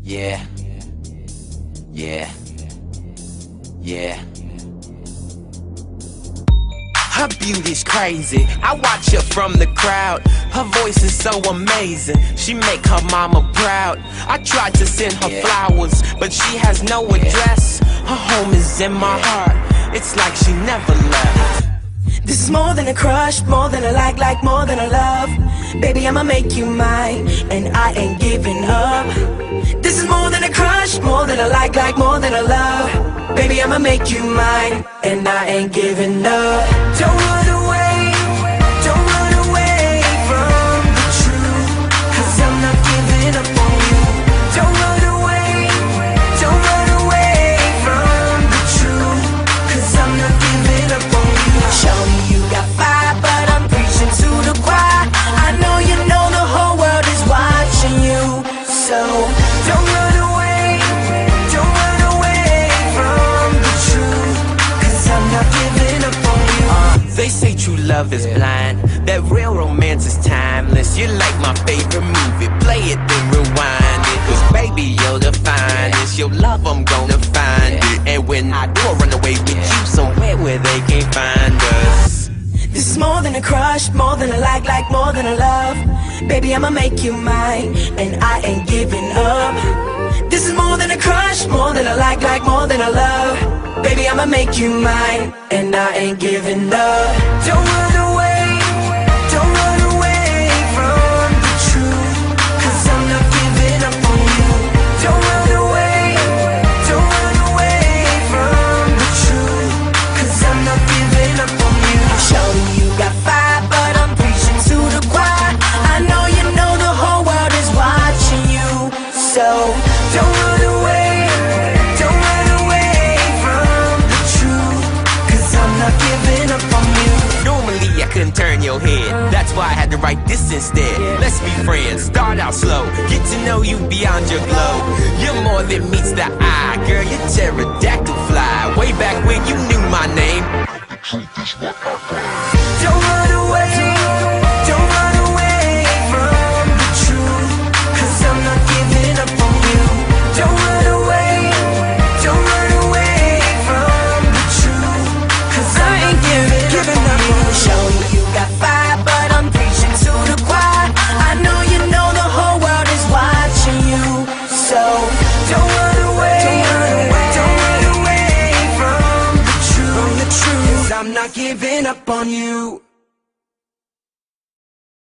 Yeah, yeah, yeah. Her beauty's crazy, I watch her from the crowd. Her voice is so amazing, she make her mama proud. I tried to send her flowers, but she has no address. Her home is in my heart, it's like she never left. This is more than a crush, more than a like more than a love. Baby, I'ma make you mine, and I ain't giving up. This is more than a crush, more than a like more than a love. Baby, I'ma make you mine, and I ain't giving up. Don't run away, don't run away from the truth, 'cause I'm not giving up on you. Don't run away, don't run away from the truth, 'cause I'm not giving up on you. Show me you got fire, but I'm preaching to the choir. I know you know the whole world is watching you, so don't run away, don't run away from the truth, 'cause I'm not giving up on you. They say true love is blind, that real romance is timeless. You're like my favorite movie, play it then rewind it, 'cause baby you're the finest. Your love I'm gonna find it, and when I do I run away with you somewhere where they can't find us. This is more than a crush, more than a like more than a love. Baby, I'ma make you mine, and I ain't giving up. This is more than a crush, more than a like more than a love. Baby, I'ma make you mine, and I ain't giving up. Don't run away, don't run away from the truth, 'cause I'm not giving up on you. Don't run away, don't run away from the truth, 'cause I'm not giving up on you. Show me you got fire, but I'm preaching to the choir. I know you know the whole world is watching you, so don't run away, don't run away from the truth, 'cause I'm not giving up on you. Normally I couldn't turn your head, that's why I had to write this instead. Let's be friends, start out slow, get to know you beyond your glow. You're more than meets the eye, girl, you're pterodactyl fly. Way back when you knew my name. Don't run away, don't run away from the truth, 'cause I'm not giving up on you. Don't run away, don't run away from the truth, 'cause I ain't giving up on you. Show me you got fire, but I'm preaching to the choir. I know you know the whole world is watching you, so don't run away, don't run away from the truth, 'cause I'm not giving up on you.